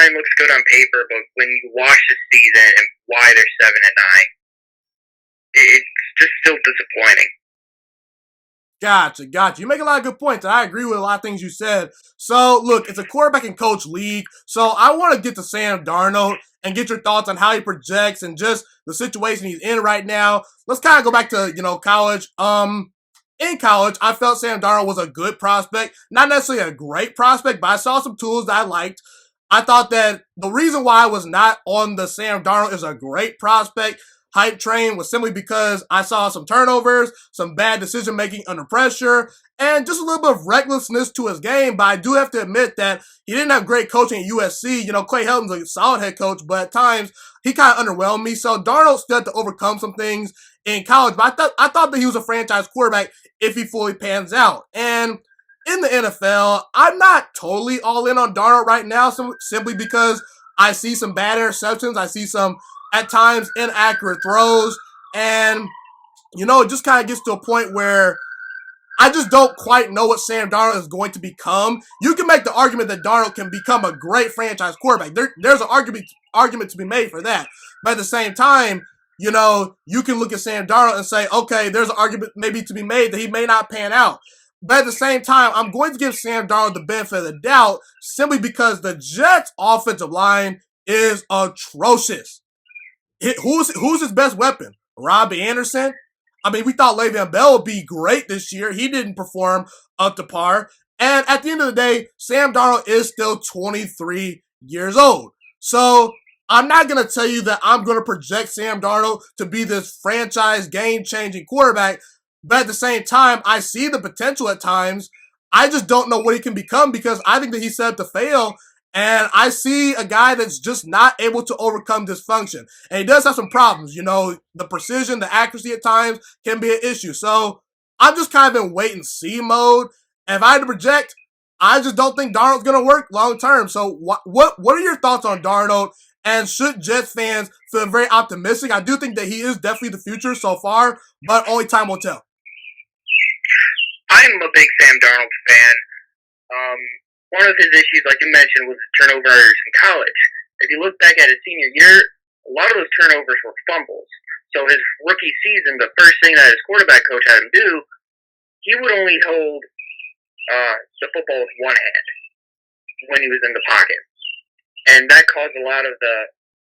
9 looks good on paper, but when you watch the season and why they're 7-9, it's just still disappointing. Gotcha. You make a lot of good points, and I agree with a lot of things you said. So, look, it's a quarterback and coach league, so I want to get to Sam Darnold and get your thoughts on how he projects and just the situation he's in right now. Let's kind of go back to, college. In college, I felt Sam Darnold was a good prospect. Not necessarily a great prospect, but I saw some tools that I liked. I thought that the reason why I was not on the Sam Darnold is a great prospect hype train was simply because I saw some turnovers, some bad decision making under pressure, and just a little bit of recklessness to his game. But I do have to admit that he didn't have great coaching at USC. Clay Helton's a solid head coach, but at times he kind of underwhelmed me. So Darnold still had to overcome some things in college. But I thought that he was a franchise quarterback if he fully pans out. And in the NFL, I'm not totally all in on Darnold right now, simply because I see some bad interceptions. I see some, at times, inaccurate throws. And, it just kind of gets to a point where I just don't quite know what Sam Darnold is going to become. You can make the argument that Darnold can become a great franchise quarterback. There's an argument to be made for that. But at the same time, you can look at Sam Darnold and say, okay, there's an argument maybe to be made that he may not pan out. But at the same time, I'm going to give Sam Darnold the benefit of the doubt simply because the Jets' offensive line is atrocious. Who's his best weapon? Robbie Anderson? I mean, we thought Le'Veon Bell would be great this year. He didn't perform up to par. And at the end of the day, Sam Darnold is still 23 years old. So I'm not going to tell you that I'm going to project Sam Darnold to be this franchise game-changing quarterback. But at the same time, I see the potential at times. I just don't know what he can become because I think that he's set up to fail. And I see a guy that's just not able to overcome dysfunction. And he does have some problems. The precision, the accuracy at times can be an issue. So I'm just kind of in wait and see mode. And if I had to project, I just don't think Darnold's going to work long term. So what are your thoughts on Darnold? And should Jets fans feel very optimistic? I do think that he is definitely the future so far, but only time will tell. I'm a big Sam Darnold fan. One of his issues, like you mentioned, was his turnovers in college. If you look back at his senior year, a lot of those turnovers were fumbles. So his rookie season, the first thing that his quarterback coach had him do, he would only hold the football with one hand when he was in the pocket. And that caused a lot of the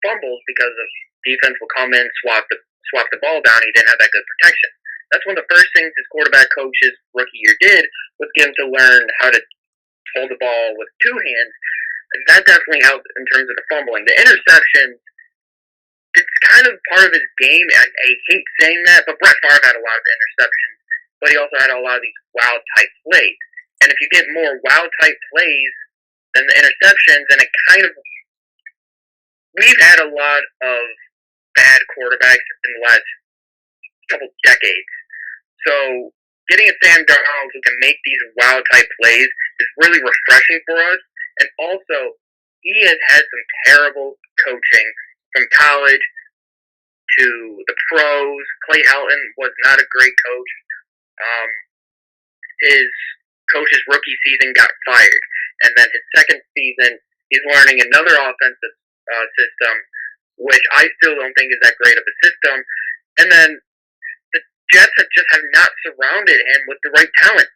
fumbles because of defense will come in, swap the ball down. He didn't have that good protection. That's one of the first things his quarterback coach's rookie year did was get him to learn how to hold the ball with two hands. That definitely helped in terms of the fumbling. The interceptions, it's kind of part of his game. I hate saying that, but Brett Favre had a lot of interceptions, but he also had a lot of these wild-type plays. And if you get more wild-type plays than the interceptions, then it kind of... We've had a lot of bad quarterbacks in the last couple decades. So getting a Sam Darnold who can make these wild-type plays is really refreshing for us. And also, he has had some terrible coaching from college to the pros. Clay Helton was not a great coach. His coach's rookie season got fired. And then his second season, he's learning another offensive system, which I still don't think is that great of a system. And then the Jets have not surrounded him with the right talent.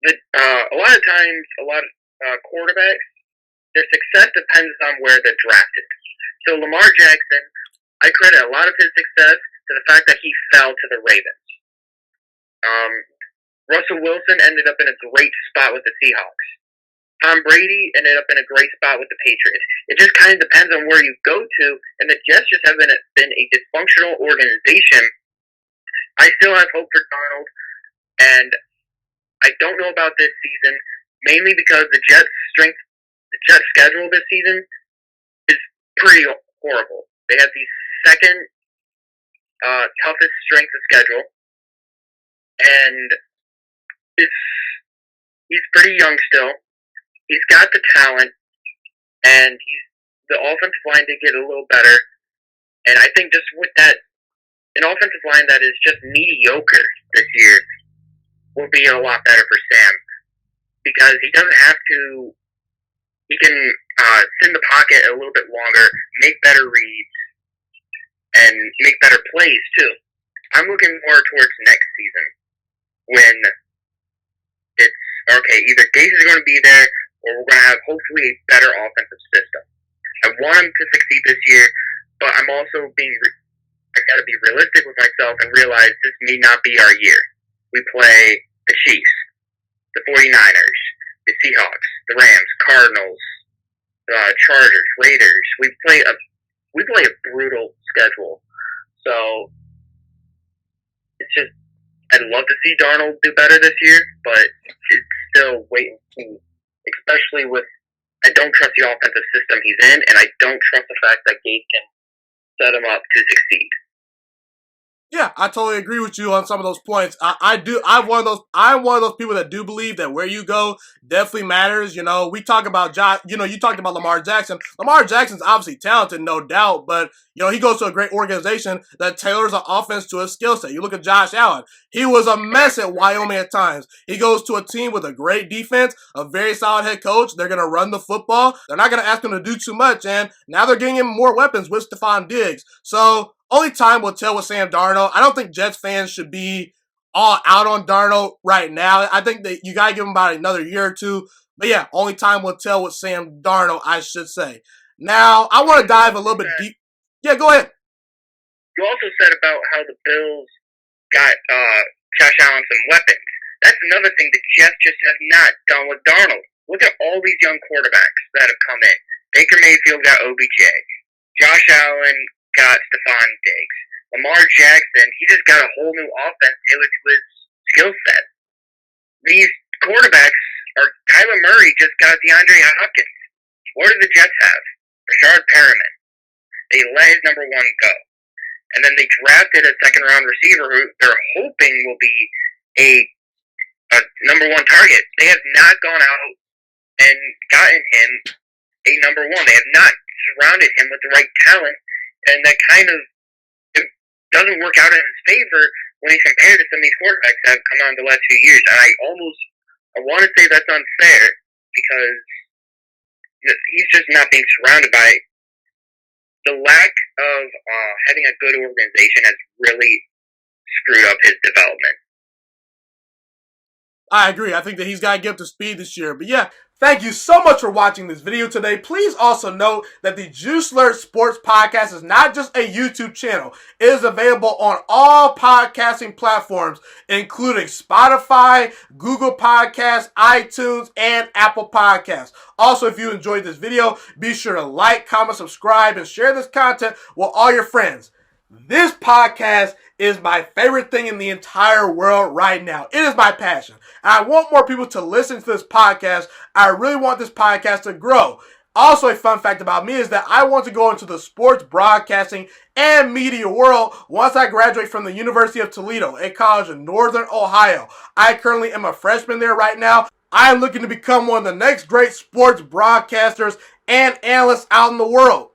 A lot of times, quarterbacks, their success depends on where they're drafted. So Lamar Jackson, I credit a lot of his success to the fact that he fell to the Ravens. Russell Wilson ended up in a great spot with the Seahawks. Tom Brady ended up in a great spot with the Patriots. It just kind of depends on where you go to, and the Jets just have been a dysfunctional organization. I still have hope for Darnold, and I don't know about this season, mainly because the Jets' schedule this season is pretty horrible. They have the second toughest strength of schedule, and he's pretty young still. He's got the talent, and the offensive line did get a little better. And I think just with that, an offensive line that is just mediocre this year will be a lot better for Sam, because he doesn't have to He can sit in the pocket a little bit longer, make better reads, and make better plays too. I'm looking more towards next season when it's okay. Either Gase is going to be there, or we're going to have hopefully a better offensive system. I want him to succeed this year, but I'm also I got to be realistic with myself and realize this may not be our year. We play the Chiefs, the 49ers, the Seahawks, the Rams, Cardinals, Chargers, Raiders. We play a brutal schedule. So it's just I'd love to see Darnold do better this year, but it's still wait and see. Especially with I don't trust the offensive system he's in, and I don't trust the fact that Gase can set him up to succeed. Yeah, I totally agree with you on some of those points. I'm one of those people that do believe that where you go definitely matters. You know, we talk about you talked about Lamar Jackson. Lamar Jackson's obviously talented, no doubt, but he goes to a great organization that tailors an offense to his skill set. You look at Josh Allen. He was a mess at Wyoming at times. He goes to a team with a great defense, a very solid head coach. They're going to run the football. They're not going to ask him to do too much, and now they're getting him more weapons with Stephon Diggs. So only time will tell with Sam Darnold. I don't think Jets fans should be all out on Darnold right now. I think that you got to give him about another year or two. But yeah, only time will tell with Sam Darnold, I should say. Now, I want to dive a little bit deep. Yeah, go ahead. You also said about how the Bills got Josh Allen some weapons. That's another thing the Jets just have not done with Darnold. Look at all these young quarterbacks that have come in. Baker Mayfield got OBJ. Josh Allen got Stephon Diggs. Lamar Jackson, he just got a whole new offense tailored to his skill set. These quarterbacks are Kyler Murray just got DeAndre Hopkins. What do the Jets have? Rashard Perriman. They let his number one go. And then they drafted a second round receiver who they're hoping will be a number one target. They have not gone out and gotten him a number one. They have not surrounded him with the right talent. And that kind of it doesn't work out in his favor when he's compared to some of these quarterbacks that have come on the last few years. And I want to say that's unfair because he's just not being surrounded by the lack of having a good organization has really screwed up his development. I agree. I think that he's got to get up to speed this year. But yeah, thank you so much for watching this video today. Please also note that the Juice Alert Sports Podcast is not just a YouTube channel. It is available on all podcasting platforms, including Spotify, Google Podcasts, iTunes, and Apple Podcasts. Also, if you enjoyed this video, be sure to like, comment, subscribe, and share this content with all your friends. This podcast is my favorite thing in the entire world right now. It is my passion. And I want more people to listen to this podcast. I really want this podcast to grow. Also, a fun fact about me is that I want to go into the sports broadcasting and media world once I graduate from the University of Toledo, a college in Northern Ohio. I currently am a freshman there right now. I am looking to become one of the next great sports broadcasters and analysts out in the world.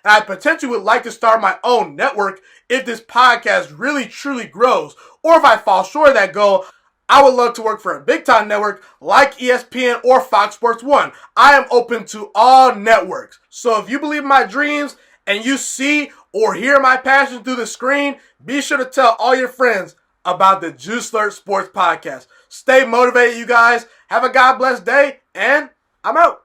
And I potentially would like to start my own network if this podcast really truly grows. Or if I fall short of that goal, I would love to work for a big time network like ESPN or Fox Sports 1. I am open to all networks. So if you believe in my dreams and you see or hear my passion through the screen, be sure to tell all your friends about the Juice Alert Sports Podcast. Stay motivated, you guys. Have a God bless day, and I'm out.